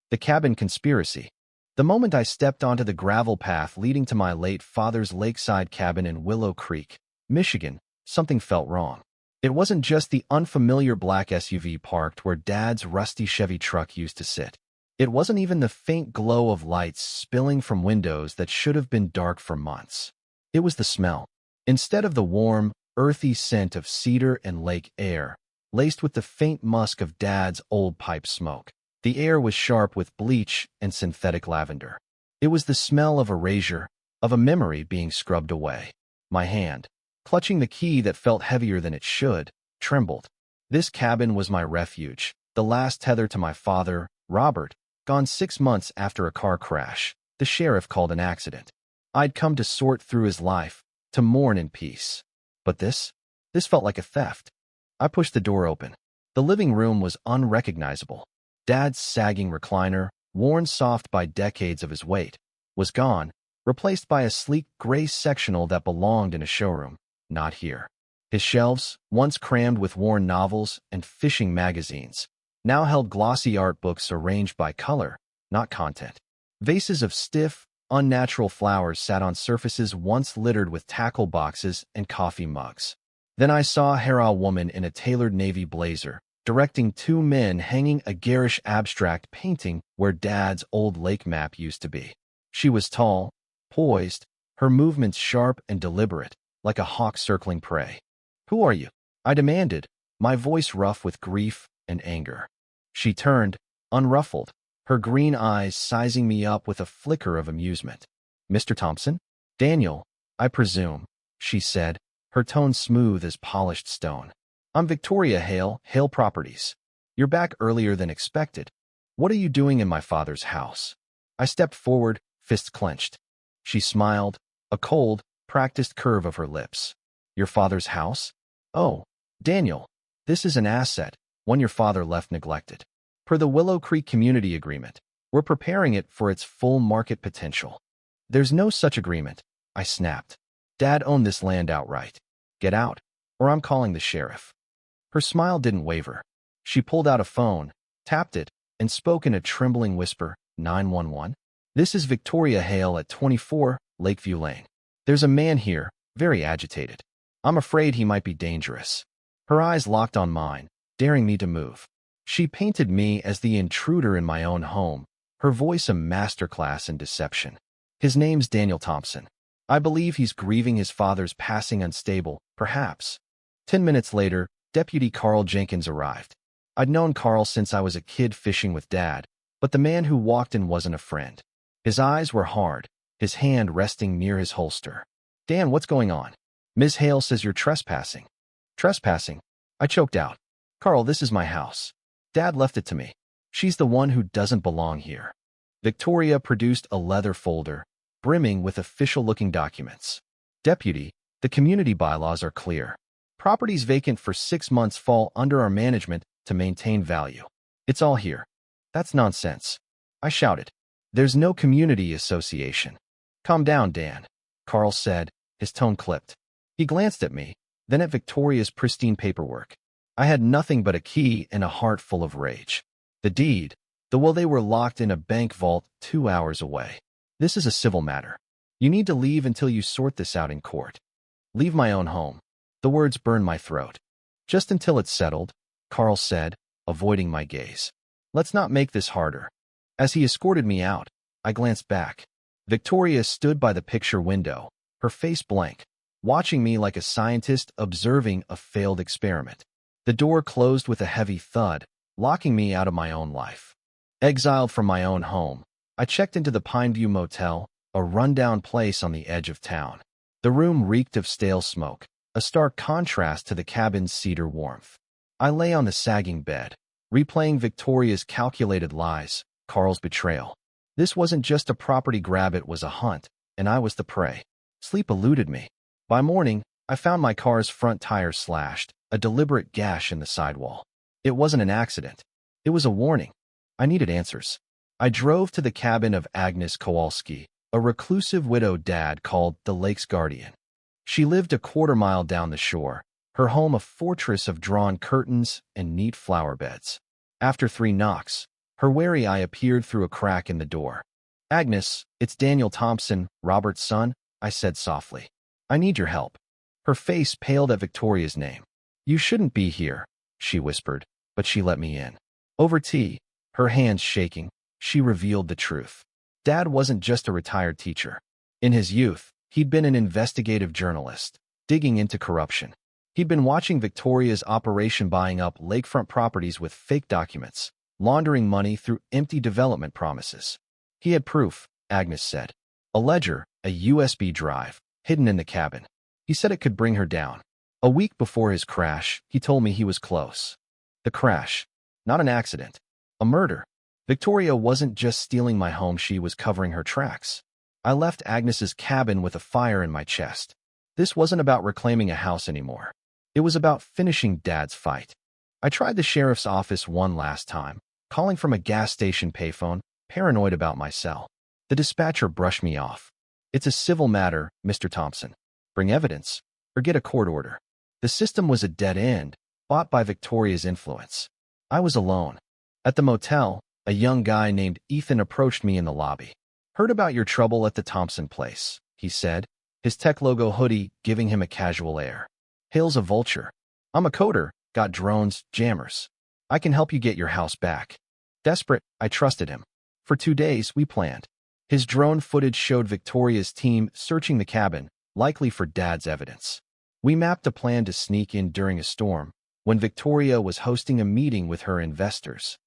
The Cabin Conspiracy. The moment I stepped onto the gravel path leading to my late father's lakeside cabin in Willow Creek, Michigan, something felt wrong. It wasn't just the unfamiliar black SUV parked where Dad's rusty Chevy truck used to sit. It wasn't even the faint glow of lights spilling from windows that should have been dark for months. It was the smell. Instead of the warm, earthy scent of cedar and lake air, laced with the faint musk of Dad's old pipe smoke, the air was sharp with bleach and synthetic lavender. It was the smell of erasure, of a memory being scrubbed away. My hand, clutching the key that felt heavier than it should, trembled. This cabin was my refuge, the last tether to my father, Robert, gone 6 months after a car crash the sheriff called an accident. I'd come to sort through his life, to mourn in peace. But this felt like a theft. I pushed the door open. The living room was unrecognizable. Dad's sagging recliner, worn soft by decades of his weight, was gone, replaced by a sleek gray sectional that belonged in a showroom. Not here. His shelves, once crammed with worn novels and fishing magazines, now held glossy art books arranged by color, not content. Vases of stiff, unnatural flowers sat on surfaces once littered with tackle boxes and coffee mugs. Then I saw a HOA woman in a tailored navy blazer, directing 2 men hanging a garish abstract painting where Dad's old lake map used to be. She was tall, poised, her movements sharp and deliberate, like a hawk circling prey. "Who are you?" I demanded, my voice rough with grief and anger. She turned, unruffled, her green eyes sizing me up with a flicker of amusement. "Mr. Thompson? Daniel, I presume," she said, her tone smooth as polished stone. "I'm Victoria Hale, Hale Properties. You're back earlier than expected. What are you doing in my father's house?" I stepped forward, fists clenched. She smiled, a cold, practiced curve of her lips. "Your father's house? Oh, Daniel, this is an asset, one your father left neglected. Per the Willow Creek Community Agreement, we're preparing it for its full market potential." "There's no such agreement," I snapped. "Dad owned this land outright. Get out, or I'm calling the sheriff." Her smile didn't waver. She pulled out a phone, tapped it, and spoke in a trembling whisper, 911. "This is Victoria Hale at 24 Lakeview Lane. There's a man here, very agitated. I'm afraid he might be dangerous." Her eyes locked on mine, daring me to move. She painted me as the intruder in my own home, her voice a masterclass in deception. "His name's Daniel Thompson. I believe he's grieving his father's passing unstable, perhaps." 10 minutes later, Deputy Carl Jenkins arrived. I'd known Carl since I was a kid fishing with Dad, but the man who walked in wasn't a friend. His eyes were hard, his hand resting near his holster. "Dan, what's going on? Ms. Hale says you're trespassing." "Trespassing?" I choked out. "Carl, this is my house. Dad left it to me. She's the one who doesn't belong here." Victoria produced a leather folder, brimming with official-looking documents. "Deputy, the community bylaws are clear. Properties vacant for 6 months fall under our management to maintain value. It's all here." "That's nonsense," I shouted. "There's no community association." "Calm down, Dan," Carl said, his tone clipped. He glanced at me, then at Victoria's pristine paperwork. I had nothing but a key and a heart full of rage. The deed, the will, they were locked in a bank vault 2 hours away. "This is a civil matter. You need to leave until you sort this out in court." "Leave my own home." The words burned my throat. "Just until it's settled," Carl said, avoiding my gaze. "Let's not make this harder." As he escorted me out, I glanced back. Victoria stood by the picture window, her face blank, watching me like a scientist observing a failed experiment. The door closed with a heavy thud, locking me out of my own life. Exiled from my own home, I checked into the Pineview Motel, a rundown place on the edge of town. The room reeked of stale smoke, a stark contrast to the cabin's cedar warmth. I lay on the sagging bed, replaying Victoria's calculated lies, Carl's betrayal. This wasn't just a property grab, it was a hunt, and I was the prey. Sleep eluded me. By morning, I found my car's front tire slashed, a deliberate gash in the sidewall. It wasn't an accident. It was a warning. I needed answers. I drove to the cabin of Agnes Kowalski, a reclusive widow Dad called the Lake's Guardian. She lived a quarter-mile down the shore, her home a fortress of drawn curtains and neat flower beds. After 3 knocks, Her wary eye appeared through a crack in the door. "Agnes, it's Daniel Thompson, Robert's son," I said softly. "I need your help." Her face paled at Victoria's name. "You shouldn't be here," she whispered, but she let me in. Over tea, her hands shaking, she revealed the truth. Dad wasn't just a retired teacher. In his youth, he'd been an investigative journalist, digging into corruption. He'd been watching Victoria's operation buying up lakefront properties with fake documents, laundering money through empty development promises. He had proof, Agnes said. A ledger, a USB drive, hidden in the cabin. He said it could bring her down. A week before his crash, he told me he was close. The crash. Not an accident. A murder. Victoria wasn't just stealing my home, she was covering her tracks. I left Agnes's cabin with a fire in my chest. This wasn't about reclaiming a house anymore. It was about finishing Dad's fight. I tried the sheriff's office one last time, calling from a gas station payphone, paranoid about my cell. The dispatcher brushed me off. "It's a civil matter, Mr. Thompson. Bring evidence, or get a court order." The system was a dead end, bought by Victoria's influence. I was alone. At the motel, a young guy named Ethan approached me in the lobby. "Heard about your trouble at the Thompson place," he said, his tech logo hoodie giving him a casual air. "Hail's a vulture. I'm a coder, got drones, jammers. I can help you get your house back." Desperate, I trusted him. For 2 days, we planned. His drone footage showed Victoria's team searching the cabin, likely for Dad's evidence. We mapped a plan to sneak in during a storm, when Victoria was hosting a meeting with her investors.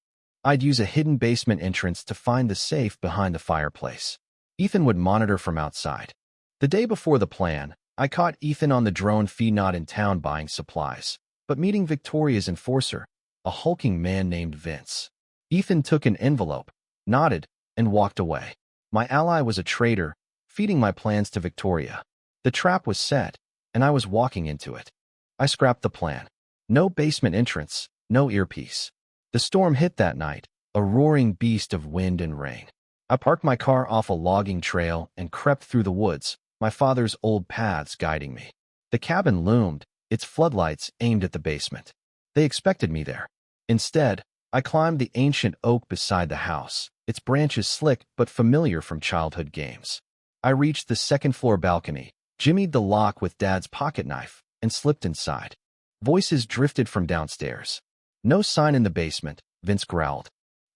I'd use a hidden basement entrance to find the safe behind the fireplace. Ethan would monitor from outside. The day before the plan, I caught Ethan on the drone feed, not in town buying supplies, but meeting Victoria's enforcer, a hulking man named Vince. Ethan took an envelope, nodded, and walked away. My ally was a traitor, feeding my plans to Victoria. The trap was set, and I was walking into it. I scrapped the plan. No basement entrance, no earpiece. The storm hit that night, a roaring beast of wind and rain. I parked my car off a logging trail and crept through the woods, my father's old paths guiding me. The cabin loomed, its floodlights aimed at the basement. They expected me there. Instead, I climbed the ancient oak beside the house, its branches slick but familiar from childhood games. I reached the second-floor balcony, jimmied the lock with Dad's pocket knife, and slipped inside. Voices drifted from downstairs. "No sign in the basement," Vince growled.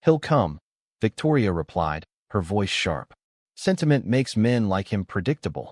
"He'll come," Victoria replied, her voice sharp. "Sentiment makes men like him predictable."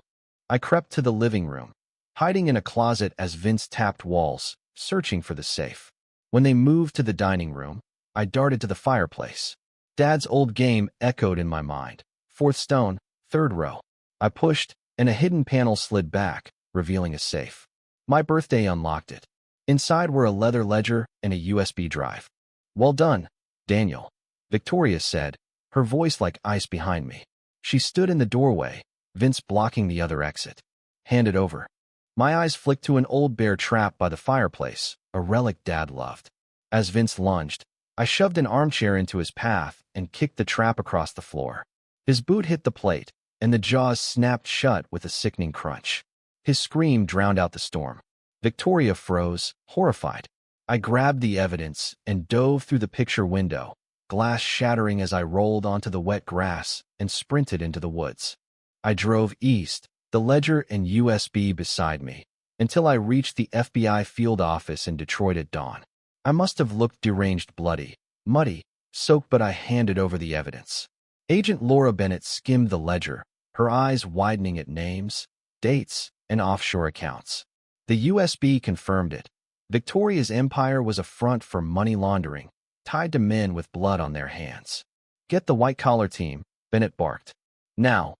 I crept to the living room, hiding in a closet as Vince tapped walls, searching for the safe. When they moved to the dining room, I darted to the fireplace. Dad's old game echoed in my mind. Fourth stone, third row. I pushed, and a hidden panel slid back, revealing a safe. My birthday unlocked it. Inside were a leather ledger and a USB drive. "Well done, Daniel," Victoria said, her voice like ice behind me. She stood in the doorway, Vince blocking the other exit. "Hand it over." My eyes flicked to an old bear trap by the fireplace, a relic Dad loved. As Vince lunged, I shoved an armchair into his path and kicked the trap across the floor. His boot hit the plate, and the jaws snapped shut with a sickening crunch. His scream drowned out the storm. Victoria froze, horrified. I grabbed the evidence and dove through the picture window, glass shattering as I rolled onto the wet grass and sprinted into the woods. I drove east, the ledger and USB beside me, until I reached the FBI field office in Detroit at dawn. I must have looked deranged, bloody, muddy, soaked, but I handed over the evidence. Agent Laura Bennett skimmed the ledger, her eyes widening at names, dates, and offshore accounts. The USB confirmed it. Victoria's empire was a front for money laundering, tied to men with blood on their hands. "Get the white-collar team," Bennett barked. Now,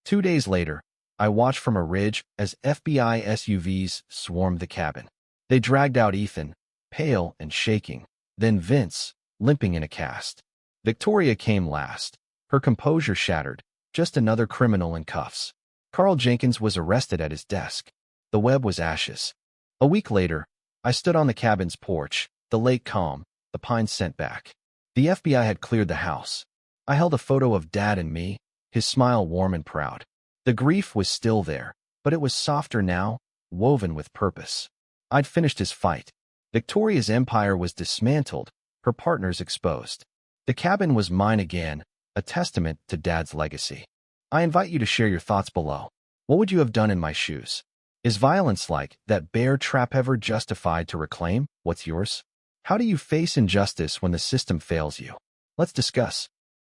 2 days later, I watched from a ridge as FBI SUVs swarmed the cabin. They dragged out Ethan, pale and shaking, then Vince, limping in a cast. Victoria came last, her composure shattered, just another criminal in cuffs. Carl Jenkins was arrested at his desk. The web was ashes. A week later, I stood on the cabin's porch, the lake calm, the pines sent back. The FBI had cleared the house. I held a photo of Dad and me, his smile warm and proud. The grief was still there, but it was softer now, woven with purpose. I'd finished his fight. Victoria's empire was dismantled, her partners exposed. The cabin was mine again, a testament to Dad's legacy. I invite you to share your thoughts below. What would you have done in my shoes? Is violence like that bear trap ever justified to reclaim what's yours? How do you face injustice when the system fails you? Let's discuss.